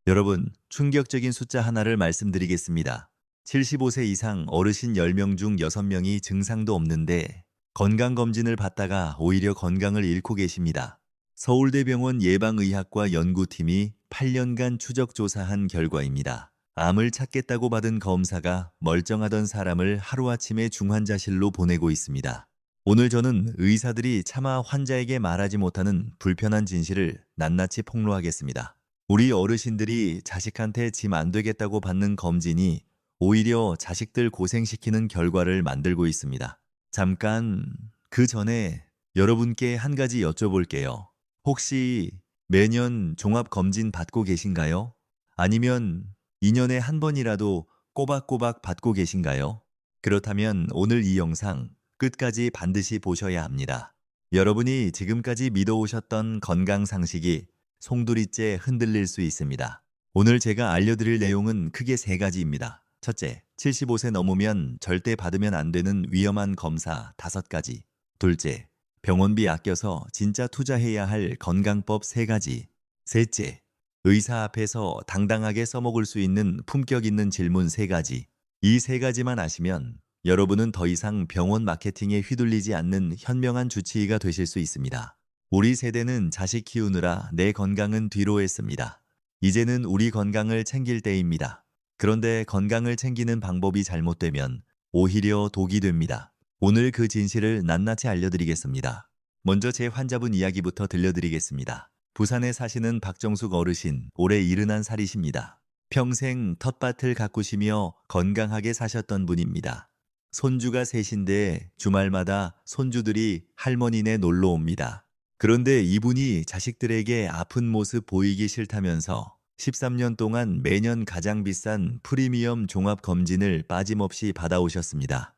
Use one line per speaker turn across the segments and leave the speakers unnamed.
여러분, 충격적인 숫자 하나를 말씀드리겠습니다. 75세 이상 어르신 10명 중 6명이 증상도 없는데 건강검진을 받다가 오히려 건강을 잃고 계십니다. 서울대병원 예방의학과 연구팀이 8년간 추적조사한 결과입니다. 암을 찾겠다고 받은 검사가 멀쩡하던 사람을 하루아침에 중환자실로 보내고 있습니다. 오늘 저는 의사들이 차마 환자에게 말하지 못하는 불편한 진실을 낱낱이 폭로하겠습니다. 우리 어르신들이 자식한테 짐 안 되겠다고 받는 검진이 오히려 자식들 고생시키는 결과를 만들고 있습니다. 잠깐 그 전에 여러분께 한 가지 여쭤볼게요. 혹시 매년 종합검진 받고 계신가요? 아니면 2년에 한 번이라도 꼬박꼬박 받고 계신가요? 그렇다면 오늘 이 영상 끝까지 반드시 보셔야 합니다. 여러분이 지금까지 믿어오셨던 건강 상식이 송두리째 흔들릴 수 있습니다. 오늘 제가 알려드릴 내용은 크게 세 가지입니다. 첫째, 75세 넘으면 절대 받으면 안 되는 위험한 검사 5가지. 둘째, 병원비 아껴서 진짜 투자해야 할 건강법 3가지. 셋째, 의사 앞에서 당당하게 써먹을 수 있는 품격 있는 질문 3가지. 이 3가지만 아시면 여러분은 더 이상 병원 마케팅에 휘둘리지 않는 현명한 주치의가 되실 수 있습니다. 우리 세대는 자식 키우느라 내 건강은 뒤로 했습니다. 이제는 우리 건강을 챙길 때입니다. 그런데 건강을 챙기는 방법이 잘못되면 오히려 독이 됩니다. 오늘 그 진실을 낱낱이 알려드리겠습니다. 먼저 제 환자분 이야기부터 들려드리겠습니다. 부산에 사시는 박정숙 어르신, 올해 71살이십니다. 평생 텃밭을 가꾸시며 건강하게 사셨던 분입니다. 손주가 셋인데 주말마다 손주들이 할머니네 놀러 옵니다. 그런데 이분이 자식들에게 아픈 모습 보이기 싫다면서 13년 동안 매년 가장 비싼 프리미엄 종합검진을 빠짐없이 받아오셨습니다.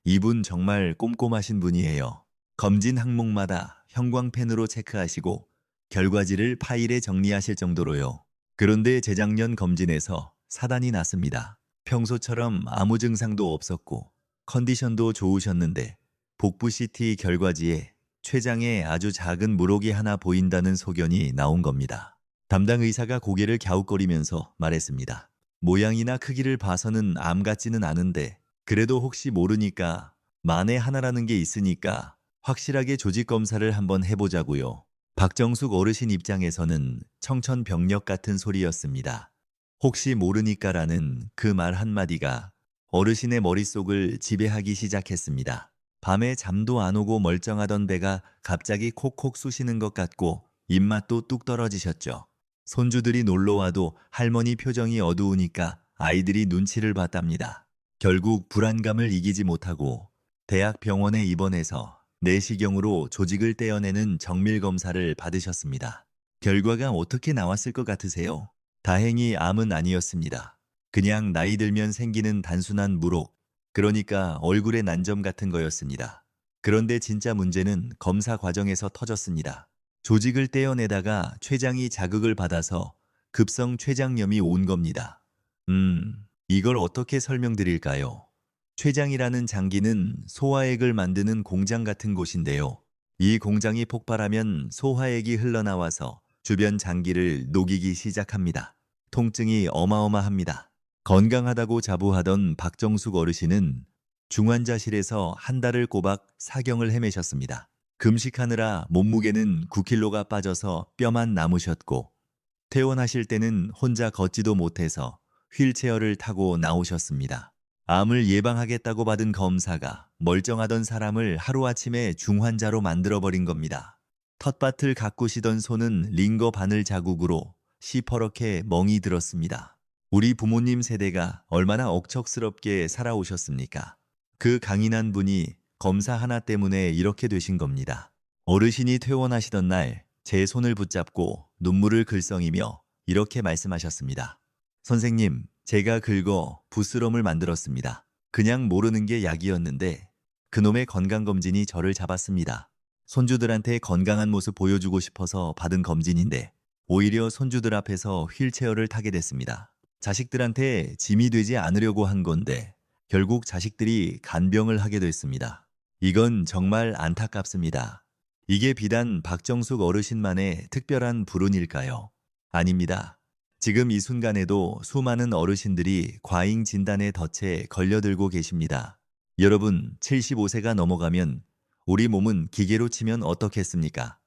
이분 정말 꼼꼼하신 분이에요. 검진 항목마다 형광펜으로 체크하시고 결과지를 파일에 정리하실 정도로요. 그런데 재작년 검진에서 사단이 났습니다. 평소처럼 아무 증상도 없었고 컨디션도 좋으셨는데 복부 CT 결과지에 췌장에 아주 작은 물혹이 하나 보인다는 소견이 나온 겁니다. 담당 의사가 고개를 갸웃거리면서 말했습니다. 모양이나 크기를 봐서는 암 같지는 않은데 그래도 혹시 모르니까 만에 하나라는 게 있으니까 확실하게 조직 검사를 한번 해보자고요. 박정숙 어르신 입장에서는 청천벽력 같은 소리였습니다. 혹시 모르니까라는 그 말 한마디가 어르신의 머릿속을 지배하기 시작했습니다. 밤에 잠도 안 오고 멀쩡하던 배가 갑자기 콕콕 쑤시는 것 같고 입맛도 뚝 떨어지셨죠. 손주들이 놀러와도 할머니 표정이 어두우니까 아이들이 눈치를 봤답니다. 결국 불안감을 이기지 못하고 대학병원에 입원해서 내시경으로 조직을 떼어내는 정밀검사를 받으셨습니다. 결과가 어떻게 나왔을 것 같으세요? 다행히 암은 아니었습니다. 그냥 나이 들면 생기는 단순한 물혹, 그러니까 얼굴에 난점 같은 거였습니다. 그런데 진짜 문제는 검사 과정에서 터졌습니다. 조직을 떼어내다가 췌장이 자극을 받아서 급성 췌장염이 온 겁니다. 이걸 어떻게 설명드릴까요? 췌장이라는 장기는 소화액을 만드는 공장 같은 곳인데요. 이 공장이 폭발하면 소화액이 흘러나와서 주변 장기를 녹이기 시작합니다. 통증이 어마어마합니다. 건강하다고 자부하던 박정숙 어르신은 중환자실에서 한 달을 꼬박 사경을 헤매셨습니다. 금식하느라 몸무게는 9kg가 빠져서 뼈만 남으셨고 퇴원하실 때는 혼자 걷지도 못해서 휠체어를 타고 나오셨습니다. 암을 예방하겠다고 받은 검사가 멀쩡하던 사람을 하루아침에 중환자로 만들어버린 겁니다. 텃밭을 가꾸시던 손은 링거 바늘 자국으로 시퍼렇게 멍이 들었습니다. 우리 부모님 세대가 얼마나 억척스럽게 살아오셨습니까? 그 강인한 분이 검사 하나 때문에 이렇게 되신 겁니다. 어르신이 퇴원하시던 날 제 손을 붙잡고 눈물을 글썽이며 이렇게 말씀하셨습니다. 선생님, 제가 긁어 부스럼을 만들었습니다. 그냥 모르는 게 약이었는데 그놈의 건강검진이 저를 잡았습니다. 손주들한테 건강한 모습 보여주고 싶어서 받은 검진인데 오히려 손주들 앞에서 휠체어를 타게 됐습니다. 자식들한테 짐이 되지 않으려고 한 건데 결국 자식들이 간병을 하게 됐습니다. 이건 정말 안타깝습니다. 이게 비단 박정숙 어르신만의 특별한 불운일까요? 아닙니다. 지금 이 순간에도 수많은 어르신들이 과잉 진단의 덫에 걸려들고 계십니다. 여러분, 75세가 넘어가면 우리 몸은 기계로 치면 어떻겠습니까?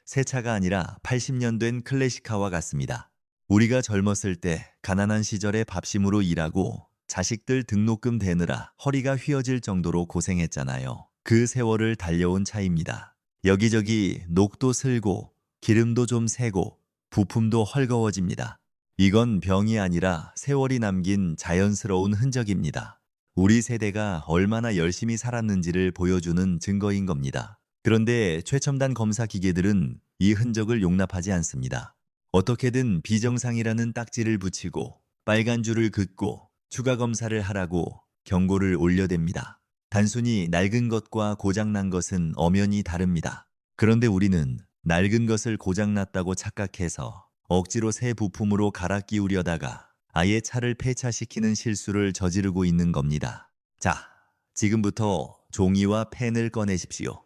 새 차가 아니라 80년 된 클래식카와 같습니다. 우리가 젊었을 때 가난한 시절에 밥심으로 일하고 자식들 등록금 대느라 허리가 휘어질 정도로 고생했잖아요. 그 세월을 달려온 차입니다. 여기저기 녹도 슬고 기름도 좀 새고 부품도 헐거워집니다. 이건 병이 아니라 세월이 남긴 자연스러운 흔적입니다. 우리 세대가 얼마나 열심히 살았는지를 보여주는 증거인 겁니다. 그런데 최첨단 검사 기계들은 이 흔적을 용납하지 않습니다. 어떻게든 비정상이라는 딱지를 붙이고 빨간 줄을 긋고 추가 검사를 하라고 경고를 올려댑니다. 단순히 낡은 것과 고장난 것은 엄연히 다릅니다. 그런데 우리는 낡은 것을 고장났다고 착각해서 억지로 새 부품으로 갈아 끼우려다가 아예 차를 폐차시키는 실수를 저지르고 있는 겁니다. 자, 지금부터 종이와 펜을 꺼내십시오.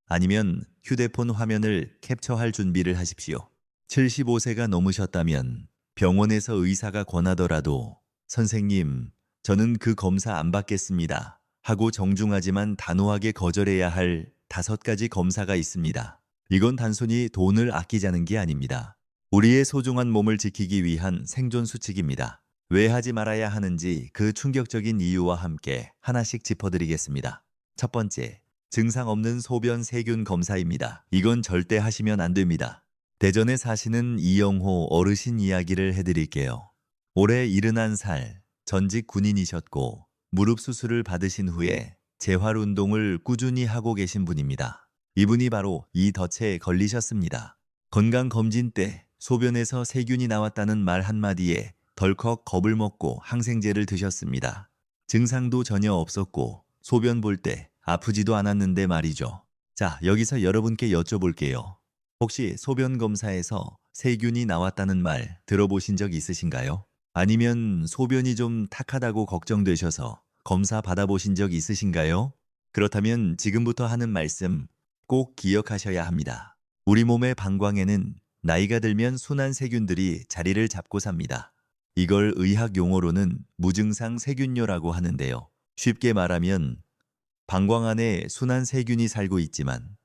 아니면 휴대폰 화면을 캡처할 준비를 하십시오. 75세가 넘으셨다면 병원에서 의사가 권하더라도 선생님, 저는 그 검사 안 받겠습니다 하고 정중하지만 단호하게 거절해야 할 5가지 검사가 있습니다. 이건 단순히 돈을 아끼자는 게 아닙니다. 우리의 소중한 몸을 지키기 위한 생존 수칙입니다. 왜 하지 말아야 하는지 그 충격적인 이유와 함께 하나씩 짚어드리겠습니다. 첫 번째, 증상 없는 소변 세균 검사입니다. 이건 절대 하시면 안 됩니다. 대전에 사시는 이영호 어르신 이야기를 해드릴게요. 올해 71살, 전직 군인이셨고 무릎 수술을 받으신 후에 재활 운동을 꾸준히 하고 계신 분입니다. 이분이 바로 이 덫에 걸리셨습니다. 건강검진 때 소변에서 세균이 나왔다는 말 한마디에 덜컥 겁을 먹고 항생제를 드셨습니다. 증상도 전혀 없었고 소변 볼 때 아프지도 않았는데 말이죠. 자, 여기서 여러분께 여쭤볼게요. 혹시 소변 검사에서 세균이 나왔다는 말 들어보신 적 있으신가요? 아니면 소변이 좀 탁하다고 걱정되셔서 검사 받아보신 적 있으신가요? 그렇다면 지금부터 하는 말씀 꼭 기억하셔야 합니다. 우리 몸의 방광에는 나이가 들면 순한 세균들이 자리를 잡고 삽니다. 이걸 의학 용어로는 무증상 세균뇨라고 하는데요. 쉽게 말하면 방광 안에 순한 세균이 살고 있지만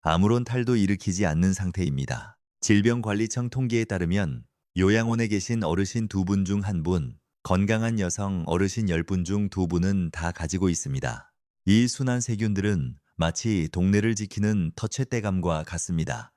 아무런 탈도 일으키지 않는 상태입니다. 질병관리청 통계에 따르면 요양원에 계신 어르신 2분 중 1분, 건강한 여성 어르신 10분 중 2분은 다 가지고 있습니다. 이 순한 세균들은 마치 동네를 지키는 터줏대감과 같습니다.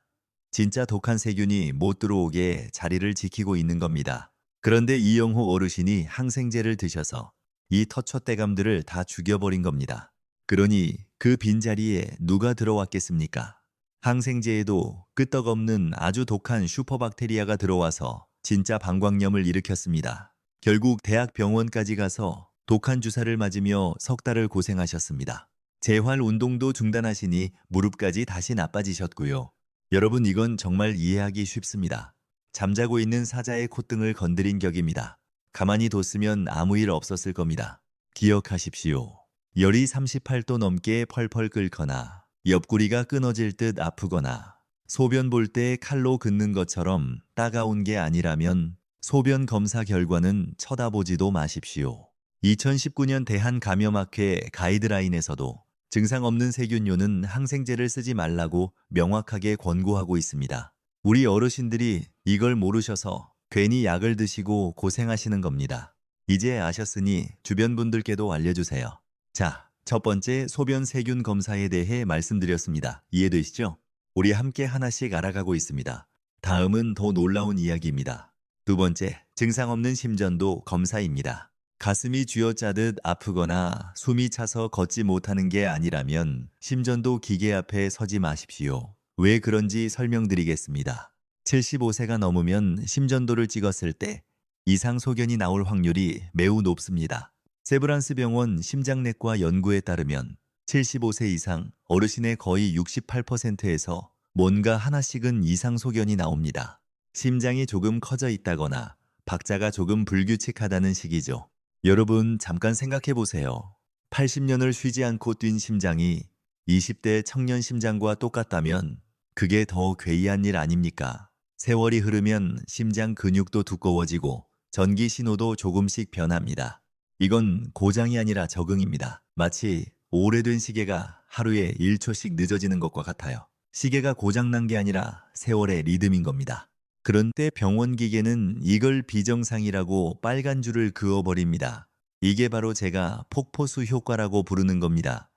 진짜 독한 세균이 못 들어오게 자리를 지키고 있는 겁니다. 그런데 이영호 어르신이 항생제를 드셔서 이 터줏대감들을 다 죽여버린 겁니다. 그러니 그 빈자리에 누가 들어왔겠습니까? 항생제에도 끄떡없는 아주 독한 슈퍼박테리아가 들어와서 진짜 방광염을 일으켰습니다. 결국 대학병원까지 가서 독한 주사를 맞으며 석 달을 고생하셨습니다. 재활 운동도 중단하시니 무릎까지 다시 나빠지셨고요. 여러분, 이건 정말 이해하기 쉽습니다. 잠자고 있는 사자의 콧등을 건드린 격입니다. 가만히 뒀으면 아무 일 없었을 겁니다. 기억하십시오. 열이 38도 넘게 펄펄 끓거나 옆구리가 끊어질 듯 아프거나 소변 볼 때 칼로 긋는 것처럼 따가운 게 아니라면 소변 검사 결과는 쳐다보지도 마십시오. 2019년 대한감염학회 가이드라인에서도 증상 없는 세균뇨는 항생제를 쓰지 말라고 명확하게 권고하고 있습니다. 우리 어르신들이 이걸 모르셔서 괜히 약을 드시고 고생하시는 겁니다. 이제 아셨으니 주변 분들께도 알려주세요. 자, 첫 번째 소변 세균 검사에 대해 말씀드렸습니다. 이해되시죠? 우리 함께 하나씩 알아가고 있습니다. 다음은 더 놀라운 이야기입니다. 두 번째, 증상 없는 심전도 검사입니다. 가슴이 쥐어짜듯 아프거나 숨이 차서 걷지 못하는 게 아니라면 심전도 기계 앞에 서지 마십시오. 왜 그런지 설명드리겠습니다. 75세가 넘으면 심전도를 찍었을 때 이상 소견이 나올 확률이 매우 높습니다. 세브란스 병원 심장내과 연구에 따르면 75세 이상 어르신의 거의 68%에서 뭔가 하나씩은 이상 소견이 나옵니다. 심장이 조금 커져 있다거나 박자가 조금 불규칙하다는 식이죠. 여러분, 잠깐 생각해 보세요. 80년을 쉬지 않고 뛴 심장이 20대 청년 심장과 똑같다면 그게 더 괴이한 일 아닙니까? 세월이 흐르면 심장 근육도 두꺼워지고 전기 신호도 조금씩 변합니다. 이건 고장이 아니라 적응입니다. 마치 오래된 시계가 하루에 1초씩 늦어지는 것과 같아요. 시계가 고장난 게 아니라 세월의 리듬인 겁니다. 그런데 병원 기계는 이걸 비정상이라고 빨간 줄을 그어버립니다. 이게 바로 제가 폭포수 효과라고 부르는 겁니다.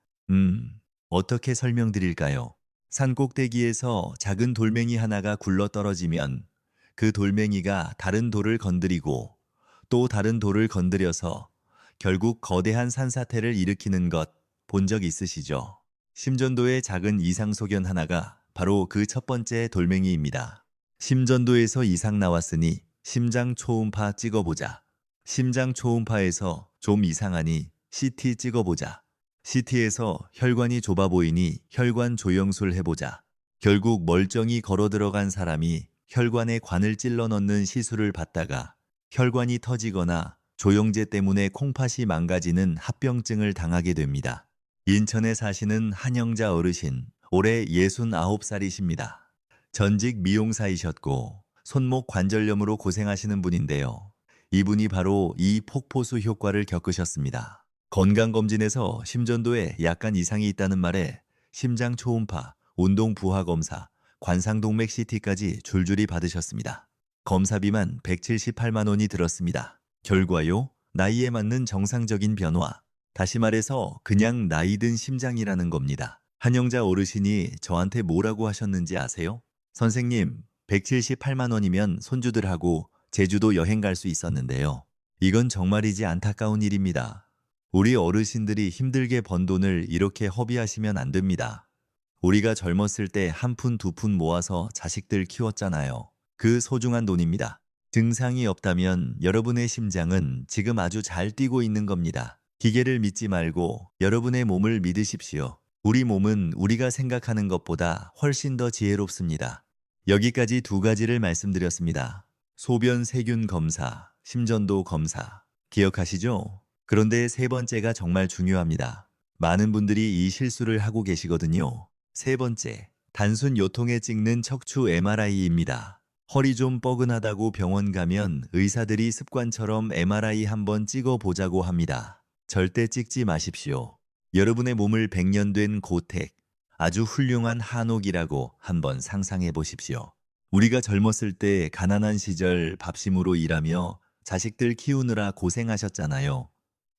어떻게 설명드릴까요? 산 꼭대기에서 작은 돌멩이 하나가 굴러 떨어지면 그 돌멩이가 다른 돌을 건드리고 또 다른 돌을 건드려서 결국 거대한 산사태를 일으키는 것 본 적 있으시죠? 심전도의 작은 이상 소견 하나가 바로 그 첫 번째 돌멩이입니다. 심전도에서 이상 나왔으니 심장 초음파 찍어보자. 심장 초음파에서 좀 이상하니 CT 찍어보자. CT에서 혈관이 좁아 보이니 혈관 조영술 해보자. 결국 멀쩡히 걸어 들어간 사람이 혈관에 관을 찔러 넣는 시술을 받다가 혈관이 터지거나 조영제 때문에 콩팥이 망가지는 합병증을 당하게 됩니다. 인천에 사시는 한영자 어르신, 올해 69살이십니다. 전직 미용사이셨고 손목 관절염으로 고생하시는 분인데요. 이분이 바로 이 폭포수 효과를 겪으셨습니다. 건강검진에서 심전도에 약간 이상이 있다는 말에 심장 초음파, 운동 부하 검사, 관상동맥 CT까지 줄줄이 받으셨습니다. 검사비만 178만 원이 들었습니다. 결과요? 나이에 맞는 정상적인 변화. 다시 말해서 그냥 나이든 심장이라는 겁니다. 한영자 어르신이 저한테 뭐라고 하셨는지 아세요? 선생님, 178만 원이면 손주들하고 제주도 여행 갈 수 있었는데요. 이건 정말이지 안타까운 일입니다. 우리 어르신들이 힘들게 번 돈을 이렇게 허비하시면 안 됩니다. 우리가 젊었을 때 한 푼, 두 푼 모아서 자식들 키웠잖아요. 그 소중한 돈입니다. 증상이 없다면 여러분의 심장은 지금 아주 잘 뛰고 있는 겁니다. 기계를 믿지 말고 여러분의 몸을 믿으십시오. 우리 몸은 우리가 생각하는 것보다 훨씬 더 지혜롭습니다. 여기까지 두 가지를 말씀드렸습니다. 소변 세균 검사, 심전도 검사. 기억하시죠? 그런데 세 번째가 정말 중요합니다. 많은 분들이 이 실수를 하고 계시거든요. 세 번째, 단순 요통에 찍는 척추 MRI입니다. 허리 좀 뻐근하다고 병원 가면 의사들이 습관처럼 MRI 한번 찍어보자고 합니다. 절대 찍지 마십시오. 여러분의 몸을 100년 된 고택, 아주 훌륭한 한옥이라고 한번 상상해 보십시오. 우리가 젊었을 때 가난한 시절 밥심으로 일하며 자식들 키우느라 고생하셨잖아요.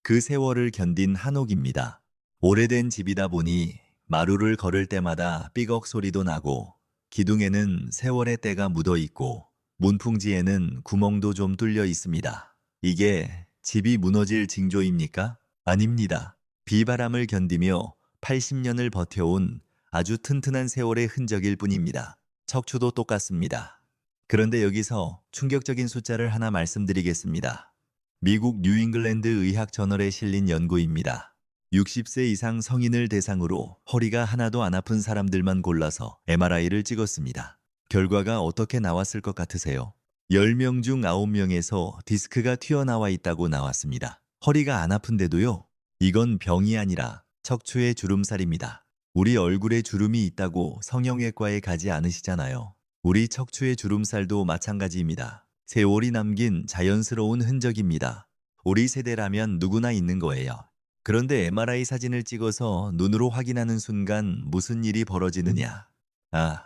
그 세월을 견딘 한옥입니다. 오래된 집이다 보니 마루를 걸을 때마다 삐걱 소리도 나고 기둥에는 세월의 때가 묻어 있고 문풍지에는 구멍도 좀 뚫려 있습니다. 이게 집이 무너질 징조입니까? 아닙니다. 비바람을 견디며 80년을 버텨온 아주 튼튼한 세월의 흔적일 뿐입니다. 척추도 똑같습니다. 그런데 여기서 충격적인 숫자를 하나 말씀드리겠습니다. 미국 뉴잉글랜드 의학 저널에 실린 연구입니다. 60세 이상 성인을 대상으로 허리가 하나도 안 아픈 사람들만 골라서 MRI를 찍었습니다. 결과가 어떻게 나왔을 것 같으세요? 10명 중 9명에서 디스크가 튀어나와 있다고 나왔습니다. 허리가 안 아픈데도요? 이건 병이 아니라 척추의 주름살입니다. 우리 얼굴에 주름이 있다고 성형외과에 가지 않으시잖아요. 우리 척추의 주름살도 마찬가지입니다. 세월이 남긴 자연스러운 흔적입니다. 우리 세대라면 누구나 있는 거예요. 그런데 MRI 사진을 찍어서 눈으로 확인하는 순간 무슨 일이 벌어지느냐?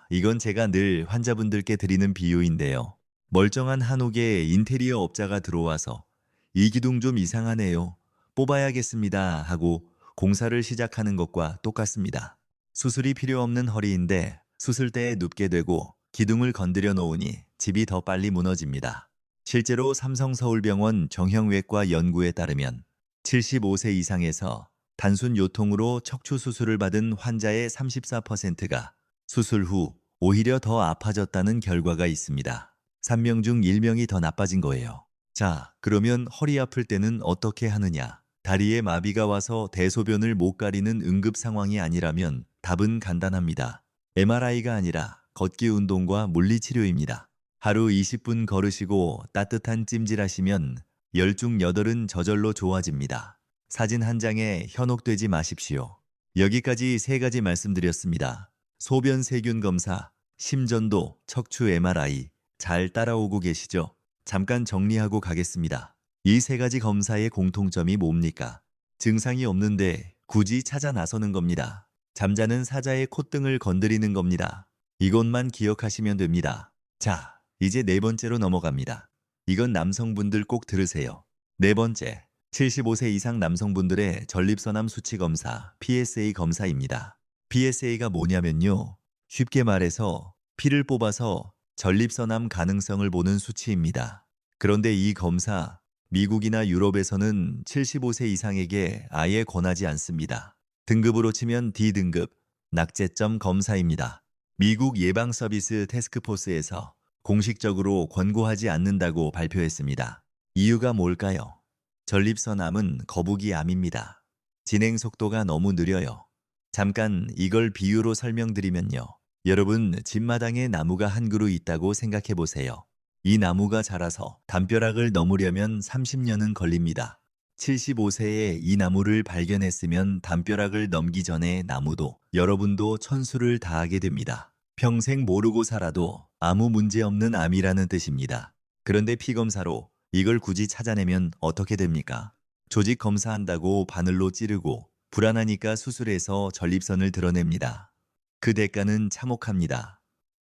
이건 제가 늘 환자분들께 드리는 비유인데요. 멀쩡한 한옥에 인테리어 업자가 들어와서 이 기둥 좀 이상하네요. 뽑아야겠습니다 하고 공사를 시작하는 것과 똑같습니다. 수술이 필요 없는 허리인데 수술대에 눕게 되고 기둥을 건드려 놓으니 집이 더 빨리 무너집니다. 실제로 삼성서울병원 정형외과 연구에 따르면 75세 이상에서 단순 요통으로 척추 수술을 받은 환자의 34%가 수술 후 오히려 더 아파졌다는 결과가 있습니다. 3명 중 1명이 더 나빠진 거예요. 자, 그러면 허리 아플 때는 어떻게 하느냐? 다리에 마비가 와서 대소변을 못 가리는 응급 상황이 아니라면 답은 간단합니다. MRI가 아니라 걷기 운동과 물리치료입니다. 하루 20분 걸으시고 따뜻한 찜질하시면 10 중 8은 저절로 좋아집니다. 사진 한 장에 현혹되지 마십시오. 여기까지 세 가지 말씀드렸습니다. 소변 세균 검사, 심전도, 척추 MRI, 잘 따라오고 계시죠? 잠깐 정리하고 가겠습니다. 이 세 가지 검사의 공통점이 뭡니까? 증상이 없는데 굳이 찾아 나서는 겁니다. 잠자는 사자의 콧등을 건드리는 겁니다. 이것만 기억하시면 됩니다. 자, 이제 네 번째로 넘어갑니다. 이건 남성분들 꼭 들으세요. 네 번째, 75세 이상 남성분들의 전립선암 수치 검사, PSA 검사입니다. PSA가 뭐냐면요. 쉽게 말해서 피를 뽑아서 전립선암 가능성을 보는 수치입니다. 그런데 이 검사, 미국이나 유럽에서는 75세 이상에게 아예 권하지 않습니다. 등급으로 치면 D등급, 낙제점 검사입니다. 미국 예방서비스 태스크포스에서 공식적으로 권고하지 않는다고 발표했습니다. 이유가 뭘까요? 전립선암은 거북이 암입니다. 진행 속도가 너무 느려요. 잠깐 이걸 비유로 설명드리면요. 여러분, 집마당에 나무가 한 그루 있다고 생각해 보세요. 이 나무가 자라서 담벼락을 넘으려면 30년은 걸립니다. 75세에 이 나무를 발견했으면 담벼락을 넘기 전에 나무도 여러분도 천수를 다하게 됩니다. 평생 모르고 살아도 아무 문제 없는 암이라는 뜻입니다. 그런데 피검사로 이걸 굳이 찾아내면 어떻게 됩니까? 조직 검사한다고 바늘로 찌르고 불안하니까 수술해서 전립선을 드러냅니다. 그 대가는 참혹합니다.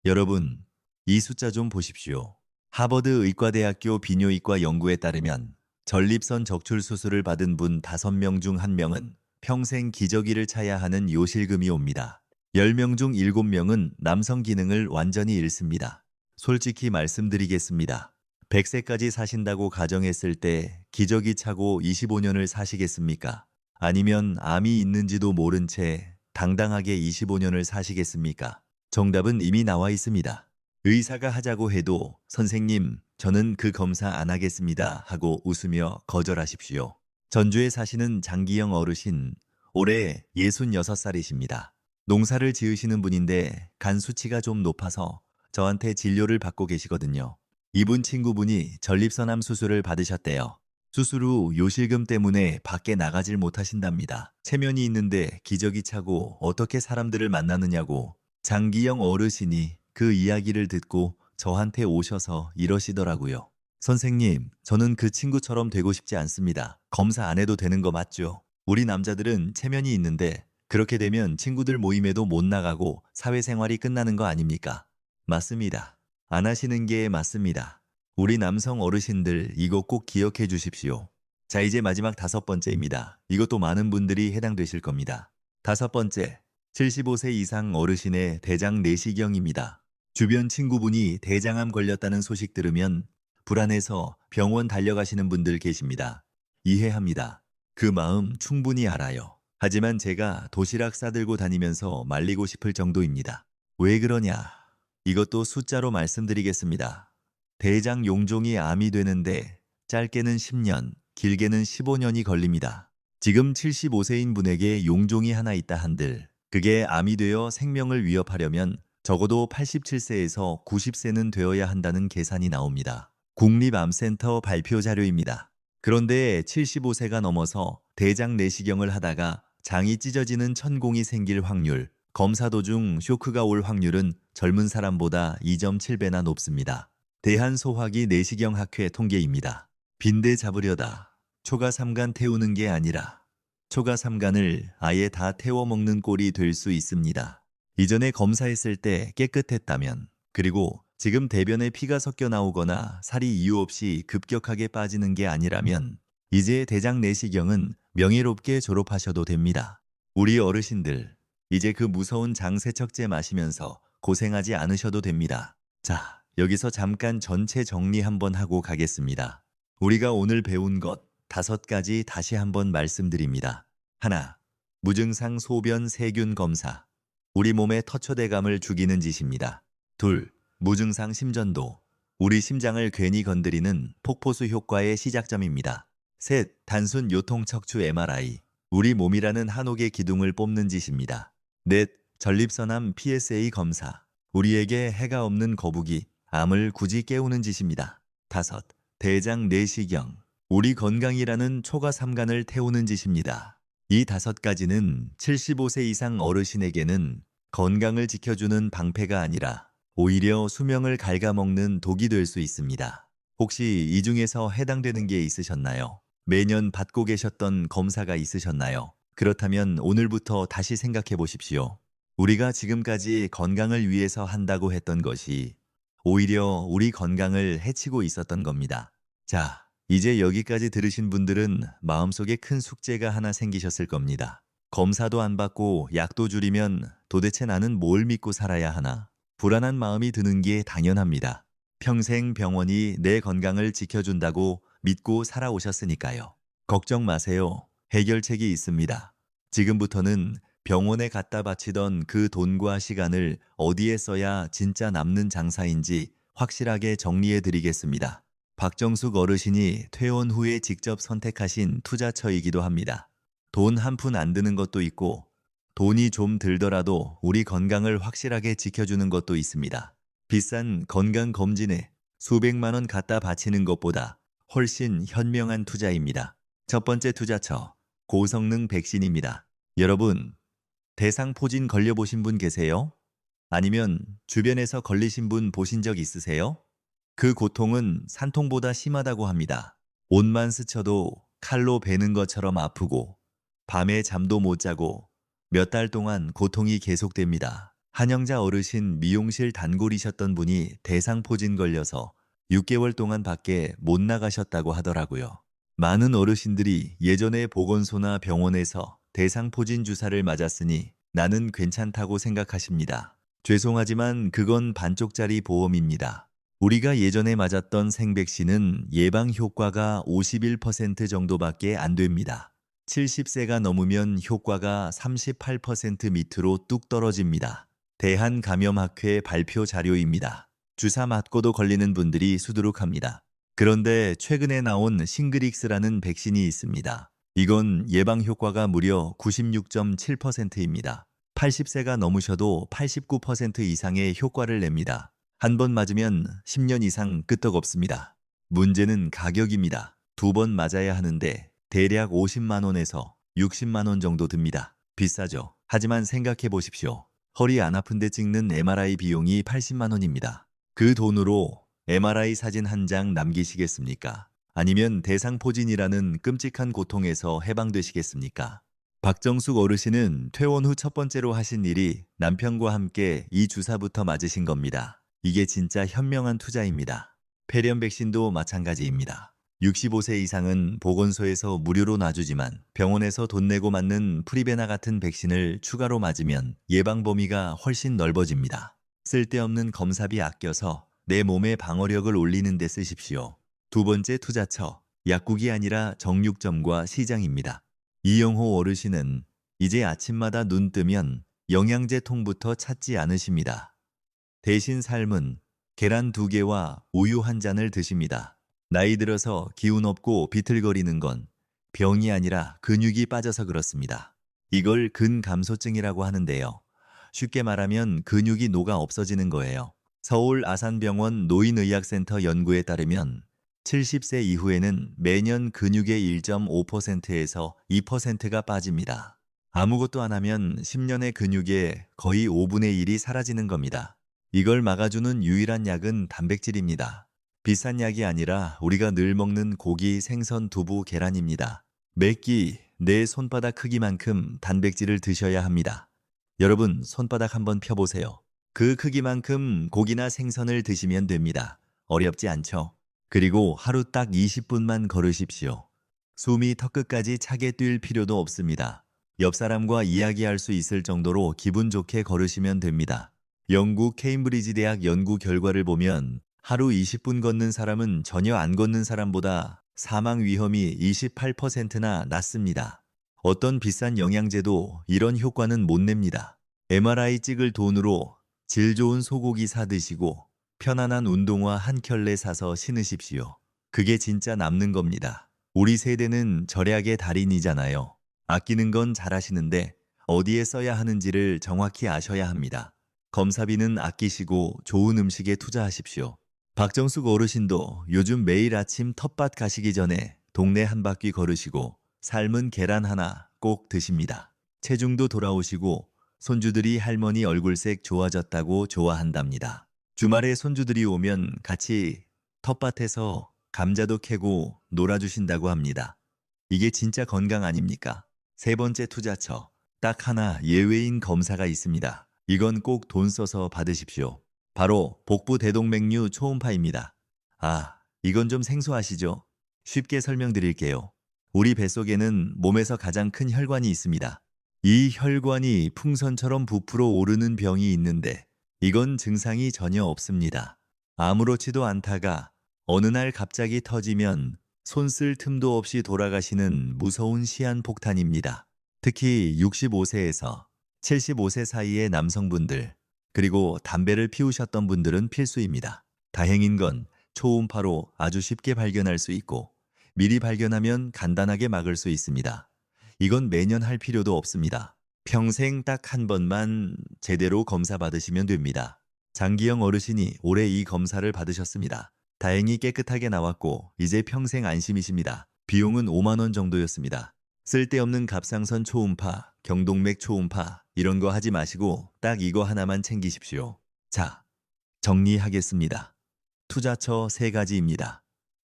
여러분, 이 숫자 좀 보십시오. 하버드 의과대학교 비뇨기과 연구에 따르면 전립선 적출 수술을 받은 분 5명 중 1명은 평생 기저귀를 차야 하는 요실금이 옵니다. 10명 중 7명은 남성 기능을 완전히 잃습니다. 솔직히 말씀드리겠습니다. 100세까지 사신다고 가정했을 때 기저귀 차고 25년을 사시겠습니까? 아니면 암이 있는지도 모른 채 당당하게 25년을 사시겠습니까? 정답은 이미 나와 있습니다. 의사가 하자고 해도 선생님, 저는 그 검사 안 하겠습니다 하고 웃으며 거절하십시오. 전주에 사시는 장기영 어르신, 올해 66살이십니다. 농사를 지으시는 분인데 간 수치가 좀 높아서 저한테 진료를 받고 계시거든요. 이분 친구분이 전립선암 수술을 받으셨대요. 수술 후 요실금 때문에 밖에 나가질 못하신답니다. 체면이 있는데 기저귀 차고 어떻게 사람들을 만나느냐고. 장기영 어르신이 그 이야기를 듣고 저한테 오셔서 이러시더라고요. 선생님, 저는 그 친구처럼 되고 싶지 않습니다. 검사 안 해도 되는 거 맞죠? 우리 남자들은 체면이 있는데 그렇게 되면 친구들 모임에도 못 나가고 사회생활이 끝나는 거 아닙니까? 맞습니다. 안 하시는 게 맞습니다. 우리 남성 어르신들 이거 꼭 기억해 주십시오. 자, 이제 마지막 5번째입니다. 이것도 많은 분들이 해당되실 겁니다. 5번째, 75세 이상 어르신의 대장 내시경입니다. 주변 친구분이 대장암 걸렸다는 소식 들으면 불안해서 병원 달려가시는 분들 계십니다. 이해합니다. 그 마음 충분히 알아요. 하지만 제가 도시락 싸들고 다니면서 말리고 싶을 정도입니다. 왜 그러냐? 이것도 숫자로 말씀드리겠습니다. 대장 용종이 암이 되는데 짧게는 10년, 길게는 15년이 걸립니다. 지금 75세인 분에게 용종이 하나 있다 한들 그게 암이 되어 생명을 위협하려면 적어도 87세에서 90세는 되어야 한다는 계산이 나옵니다. 국립암센터 발표 자료입니다. 그런데 75세가 넘어서 대장 내시경을 하다가 장이 찢어지는 천공이 생길 확률, 검사 도중 쇼크가 올 확률은 젊은 사람보다 2.7배나 높습니다. 대한소화기 내시경학회 통계입니다. 빈대 잡으려다 초가삼간 태우는 게 아니라 초가삼간을 아예 다 태워 먹는 꼴이 될 수 있습니다. 이전에 검사했을 때 깨끗했다면, 그리고 지금 대변에 피가 섞여 나오거나 살이 이유 없이 급격하게 빠지는 게 아니라면 이제 대장 내시경은 명예롭게 졸업하셔도 됩니다. 우리 어르신들, 이제 그 무서운 장세척제 마시면서 고생하지 않으셔도 됩니다. 자, 여기서 잠깐 전체 정리 한번 하고 가겠습니다. 우리가 오늘 배운 것 5가지 다시 한번 말씀드립니다. 하나, 무증상 소변 세균 검사. 우리 몸의 터초대감을 죽이는 짓입니다. 둘, 무증상 심전도. 우리 심장을 괜히 건드리는 폭포수 효과의 시작점입니다. 셋, 단순 요통척추 MRI. 우리 몸이라는 한옥의 기둥을 뽑는 짓입니다. 넷, 전립선암 PSA 검사. 우리에게 해가 없는 거북이, 암을 굳이 깨우는 짓입니다. 다섯, 대장 내시경. 우리 건강이라는 초가삼간을 태우는 짓입니다. 이 5가지는 75세 이상 어르신에게는 건강을 지켜주는 방패가 아니라 오히려 수명을 갉아먹는 독이 될 수 있습니다. 혹시 이 중에서 해당되는 게 있으셨나요? 매년 받고 계셨던 검사가 있으셨나요? 그렇다면 오늘부터 다시 생각해 보십시오. 우리가 지금까지 건강을 위해서 한다고 했던 것이 오히려 우리 건강을 해치고 있었던 겁니다. 자, 이제 여기까지 들으신 분들은 마음속에 큰 숙제가 하나 생기셨을 겁니다. 검사도 안 받고 약도 줄이면 도대체 나는 뭘 믿고 살아야 하나? 불안한 마음이 드는 게 당연합니다. 평생 병원이 내 건강을 지켜준다고 믿고 살아오셨으니까요. 걱정 마세요. 해결책이 있습니다. 지금부터는 병원에 갖다 바치던 그 돈과 시간을 어디에 써야 진짜 남는 장사인지 확실하게 정리해 드리겠습니다. 박정숙 어르신이 퇴원 후에 직접 선택하신 투자처이기도 합니다. 돈 한 푼 안 드는 것도 있고 돈이 좀 들더라도 우리 건강을 확실하게 지켜주는 것도 있습니다. 비싼 건강검진에 수백만 원 갖다 바치는 것보다 훨씬 현명한 투자입니다. 첫 번째 투자처, 고성능 백신입니다. 여러분, 대상포진 걸려보신 분 계세요? 아니면 주변에서 걸리신 분 보신 적 있으세요? 그 고통은 산통보다 심하다고 합니다. 옷만 스쳐도 칼로 베는 것처럼 아프고 밤에 잠도 못 자고 몇 달 동안 고통이 계속됩니다. 한영자 어르신 미용실 단골이셨던 분이 대상포진 걸려서 6개월 동안 밖에 못 나가셨다고 하더라고요. 많은 어르신들이 예전에 보건소나 병원에서 대상포진 주사를 맞았으니 나는 괜찮다고 생각하십니다. 죄송하지만 그건 반쪽짜리 보험입니다. 우리가 예전에 맞았던 생백신은 예방 효과가 51% 정도밖에 안 됩니다. 70세가 넘으면 효과가 38% 밑으로 뚝 떨어집니다. 대한감염학회 발표 자료입니다. 주사 맞고도 걸리는 분들이 수두룩합니다. 그런데 최근에 나온 싱그릭스라는 백신이 있습니다. 이건 예방 효과가 무려 96.7%입니다. 80세가 넘으셔도 89% 이상의 효과를 냅니다. 한 번 맞으면 10년 이상 끄떡없습니다. 문제는 가격입니다. 2번 맞아야 하는데 대략 50만 원에서 60만 원 정도 듭니다. 비싸죠. 하지만 생각해 보십시오. 허리 안 아픈데 찍는 MRI 비용이 80만 원입니다. 그 돈으로 MRI 사진 한 장 남기시겠습니까? 아니면 대상포진이라는 끔찍한 고통에서 해방되시겠습니까? 박정숙 어르신은 퇴원 후 첫 번째로 하신 일이 남편과 함께 이 주사부터 맞으신 겁니다. 이게 진짜 현명한 투자입니다. 폐렴 백신도 마찬가지입니다. 65세 이상은 보건소에서 무료로 놔주지만 병원에서 돈 내고 맞는 프리베나 같은 백신을 추가로 맞으면 예방 범위가 훨씬 넓어집니다. 쓸데없는 검사비 아껴서 내 몸의 방어력을 올리는 데 쓰십시오. 두 번째 투자처, 약국이 아니라 정육점과 시장입니다. 이영호 어르신은 이제 아침마다 눈 뜨면 영양제 통부터 찾지 않으십니다. 대신 삶은 계란 2개와 우유 한 잔을 드십니다. 나이 들어서 기운 없고 비틀거리는 건 병이 아니라 근육이 빠져서 그렇습니다. 이걸 근감소증이라고 하는데요. 쉽게 말하면 근육이 녹아 없어지는 거예요. 서울 아산병원 노인의학센터 연구에 따르면 70세 이후에는 매년 근육의 1.5%에서 2%가 빠집니다. 아무것도 안 하면 10년의 근육의 거의 5분의 1이 사라지는 겁니다. 이걸 막아주는 유일한 약은 단백질입니다. 비싼 약이 아니라 우리가 늘 먹는 고기, 생선, 두부, 계란입니다. 매끼, 내 손바닥 크기만큼 단백질을 드셔야 합니다. 여러분, 손바닥 한번 펴보세요. 그 크기만큼 고기나 생선을 드시면 됩니다. 어렵지 않죠? 그리고 하루 딱 20분만 걸으십시오. 숨이 턱끝까지 차게 뛸 필요도 없습니다. 옆 사람과 이야기할 수 있을 정도로 기분 좋게 걸으시면 됩니다. 영국 케임브리지 대학 연구 결과를 보면 하루 20분 걷는 사람은 전혀 안 걷는 사람보다 사망 위험이 28%나 낮습니다. 어떤 비싼 영양제도 이런 효과는 못 냅니다. MRI 찍을 돈으로 질 좋은 소고기 사 드시고 편안한 운동화 한 켤레 사서 신으십시오. 그게 진짜 남는 겁니다. 우리 세대는 절약의 달인이잖아요. 아끼는 건 잘하시는데 어디에 써야 하는지를 정확히 아셔야 합니다. 검사비는 아끼시고 좋은 음식에 투자하십시오. 박정숙 어르신도 요즘 매일 아침 텃밭 가시기 전에 동네 한 바퀴 걸으시고 삶은 계란 하나 꼭 드십니다. 체중도 돌아오시고 손주들이 할머니 얼굴색 좋아졌다고 좋아한답니다. 주말에 손주들이 오면 같이 텃밭에서 감자도 캐고 놀아주신다고 합니다. 이게 진짜 건강 아닙니까? 세 번째 투자처. 딱 하나 예외인 검사가 있습니다. 이건 꼭 돈 써서 받으십시오. 바로 복부 대동맥류 초음파입니다. 아, 이건 좀 생소하시죠? 쉽게 설명드릴게요. 우리 뱃속에는 몸에서 가장 큰 혈관이 있습니다. 이 혈관이 풍선처럼 부풀어 오르는 병이 있는데 이건 증상이 전혀 없습니다. 아무렇지도 않다가 어느 날 갑자기 터지면 손 쓸 틈도 없이 돌아가시는 무서운 시한폭탄입니다. 특히 65세에서 75세 사이의 남성분들, 그리고 담배를 피우셨던 분들은 필수입니다. 다행인 건 초음파로 아주 쉽게 발견할 수 있고 미리 발견하면 간단하게 막을 수 있습니다. 이건 매년 할 필요도 없습니다. 평생 딱 한 번만 제대로 검사 받으시면 됩니다. 장기영 어르신이 올해 이 검사를 받으셨습니다. 다행히 깨끗하게 나왔고 이제 평생 안심이십니다. 비용은 5만 원 정도였습니다. 쓸데없는 갑상선 초음파, 경동맥 초음파 이런 거 하지 마시고 딱 이거 하나만 챙기십시오. 자, 정리하겠습니다. 투자처 3가지입니다.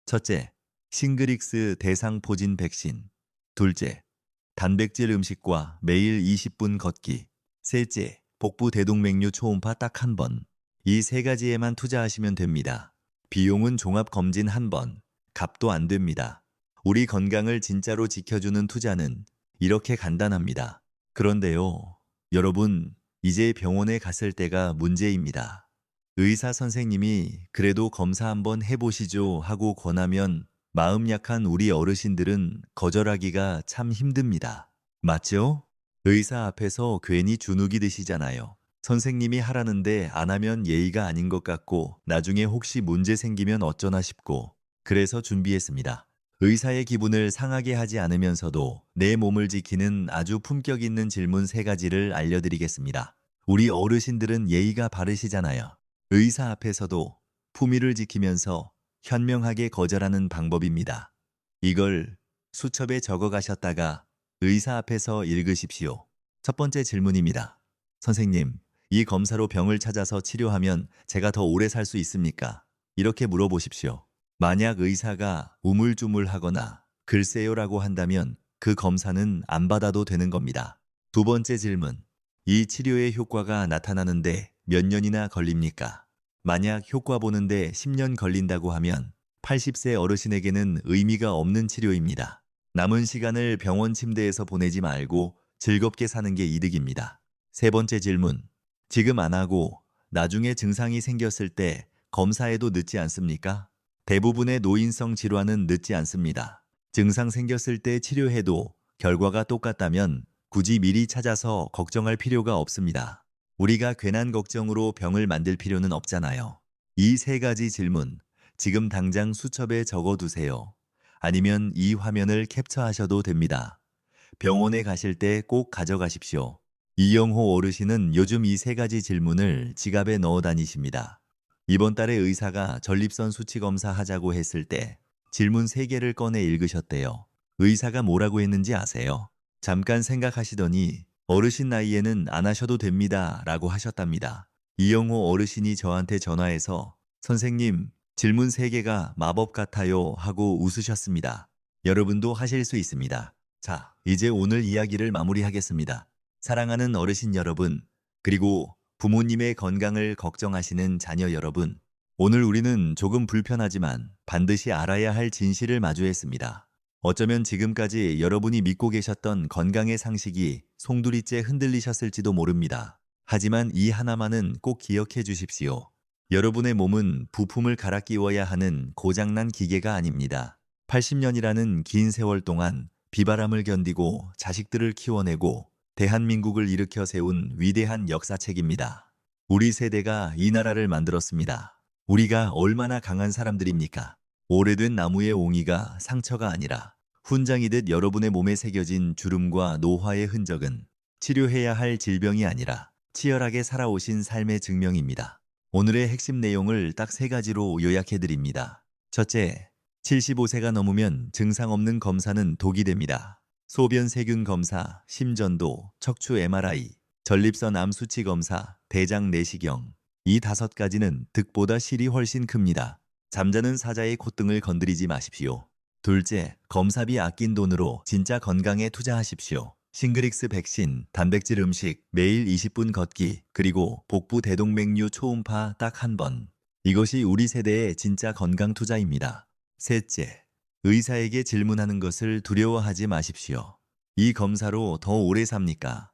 첫째, 싱그릭스 대상포진 백신. 둘째, 단백질 음식과 매일 20분 걷기. 셋째, 복부 대동맥류 초음파 딱 1번. 이 3가지에만 투자하시면 됩니다. 비용은 종합검진 1번, 값도 안 됩니다. 우리 건강을 진짜로 지켜주는 투자는 이렇게 간단합니다. 그런데요, 여러분, 이제 병원에 갔을 때가 문제입니다. 의사 선생님이 그래도 검사 한번 해보시죠 하고 권하면 마음 약한 우리 어르신들은 거절하기가 참 힘듭니다. 맞죠? 의사 앞에서 괜히 주눅이 드시잖아요. 선생님이 하라는데 안 하면 예의가 아닌 것 같고 나중에 혹시 문제 생기면 어쩌나 싶고 그래서 준비했습니다. 의사의 기분을 상하게 하지 않으면서도 내 몸을 지키는 아주 품격 있는 질문 3가지를 알려드리겠습니다. 우리 어르신들은 예의가 바르시잖아요. 의사 앞에서도 품위를 지키면서 현명하게 거절하는 방법입니다. 이걸 수첩에 적어 가셨다가 의사 앞에서 읽으십시오. 첫 번째 질문입니다. 선생님, 이 검사로 병을 찾아서 치료하면 제가 더 오래 살 수 있습니까? 이렇게 물어보십시오. 만약 의사가 우물쭈물하거나 글쎄요라고 한다면 그 검사는 안 받아도 되는 겁니다. 두 번째 질문. 이 치료의 효과가 나타나는데 몇 년이나 걸립니까? 만약 효과 보는데 10년 걸린다고 하면 80세 어르신에게는 의미가 없는 치료입니다. 남은 시간을 병원 침대에서 보내지 말고 즐겁게 사는 게 이득입니다. 세 번째 질문. 지금 안 하고 나중에 증상이 생겼을 때 검사해도 늦지 않습니까? 대부분의 노인성 질환은 늦지 않습니다. 증상 생겼을 때 치료해도 결과가 똑같다면 굳이 미리 찾아서 걱정할 필요가 없습니다. 우리가 괜한 걱정으로 병을 만들 필요는 없잖아요. 이 3가지 질문, 지금 당장 수첩에 적어두세요. 아니면 이 화면을 캡처하셔도 됩니다. 병원에 가실 때 꼭 가져가십시오. 이영호 어르신은 요즘 이 3가지 질문을 지갑에 넣어 다니십니다. 이번 달에 의사가 전립선 수치 검사 하자고 했을 때 질문 3개를 꺼내 읽으셨대요. 의사가 뭐라고 했는지 아세요? 잠깐 생각하시더니 어르신 나이에는 안 하셔도 됩니다 라고 하셨답니다. 이영호 어르신이 저한테 전화해서 선생님, 질문 3개가 마법 같아요 하고 웃으셨습니다. 여러분도 하실 수 있습니다. 자, 이제 오늘 이야기를 마무리하겠습니다. 사랑하는 어르신 여러분, 그리고 부모님의 건강을 걱정하시는 자녀 여러분, 오늘 우리는 조금 불편하지만 반드시 알아야 할 진실을 마주했습니다. 어쩌면 지금까지 여러분이 믿고 계셨던 건강의 상식이 송두리째 흔들리셨을지도 모릅니다. 하지만 이 하나만은 꼭 기억해 주십시오. 여러분의 몸은 부품을 갈아 끼워야 하는 고장난 기계가 아닙니다. 80년이라는 긴 세월 동안 비바람을 견디고 자식들을 키워내고 대한민국을 일으켜 세운 위대한 역사책입니다. 우리 세대가 이 나라를 만들었습니다. 우리가 얼마나 강한 사람들입니까? 오래된 나무의 옹이가 상처가 아니라 훈장이듯 여러분의 몸에 새겨진 주름과 노화의 흔적은 치료해야 할 질병이 아니라 치열하게 살아오신 삶의 증명입니다. 오늘의 핵심 내용을 딱 3가지로 요약해드립니다. 첫째, 75세가 넘으면 증상 없는 검사는 독이 됩니다. 소변 세균 검사, 심전도, 척추 MRI, 전립선 암 수치 검사, 대장 내시경, 이 5가지는 득보다 실이 훨씬 큽니다. 잠자는 사자의 콧등을 건드리지 마십시오. 둘째, 검사비 아낀 돈으로 진짜 건강에 투자하십시오. 싱그릭스 백신, 단백질 음식, 매일 20분 걷기, 그리고 복부 대동맥류 초음파 딱 한 번. 이것이 우리 세대의 진짜 건강 투자입니다. 셋째, 의사에게 질문하는 것을 두려워하지 마십시오. 이 검사로 더 오래 삽니까?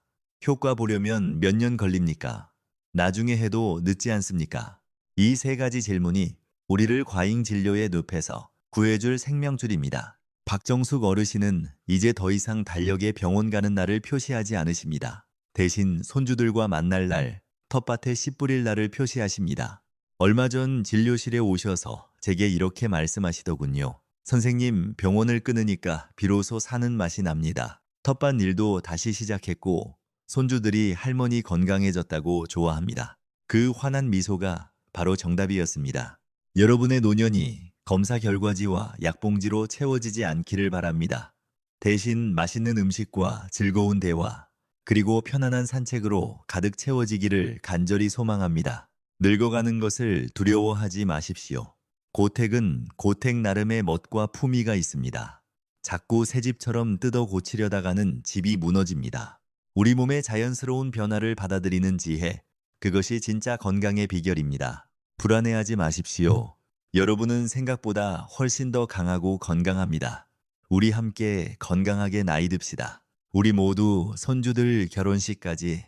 효과 보려면 몇 년 걸립니까? 나중에 해도 늦지 않습니까? 이 3가지 질문이 우리를 과잉 진료의 늪에서 구해줄 생명줄입니다. 박정숙 어르신은 이제 더 이상 달력에 병원 가는 날을 표시하지 않으십니다. 대신 손주들과 만날 날, 텃밭에 씨 뿌릴 날을 표시하십니다. 얼마 전 진료실에 오셔서 제게 이렇게 말씀하시더군요. 선생님, 병원을 끊으니까 비로소 사는 맛이 납니다. 텃밭 일도 다시 시작했고 손주들이 할머니 건강해졌다고 좋아합니다. 그 환한 미소가 바로 정답이었습니다. 여러분의 노년이 검사 결과지와 약봉지로 채워지지 않기를 바랍니다. 대신 맛있는 음식과 즐거운 대화, 그리고 편안한 산책으로 가득 채워지기를 간절히 소망합니다. 늙어가는 것을 두려워하지 마십시오. 고택은 고택 나름의 멋과 품위가 있습니다. 자꾸 새 집처럼 뜯어 고치려다가는 집이 무너집니다. 우리 몸의 자연스러운 변화를 받아들이는 지혜, 그것이 진짜 건강의 비결입니다. 불안해하지 마십시오. 여러분은 생각보다 훨씬 더 강하고 건강합니다. 우리 함께 건강하게 나이 듭시다. 우리 모두 손주들 결혼식까지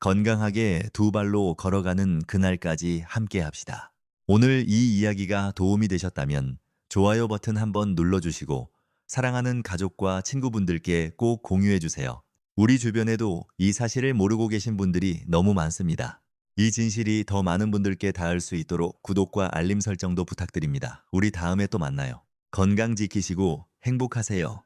건강하게 2발로 걸어가는 그날까지 함께 합시다. 오늘 이 이야기가 도움이 되셨다면 좋아요 버튼 한번 눌러주시고 사랑하는 가족과 친구분들께 꼭 공유해주세요. 우리 주변에도 이 사실을 모르고 계신 분들이 너무 많습니다. 이 진실이 더 많은 분들께 닿을 수 있도록 구독과 알림 설정도 부탁드립니다. 우리 다음에 또 만나요. 건강 지키시고 행복하세요.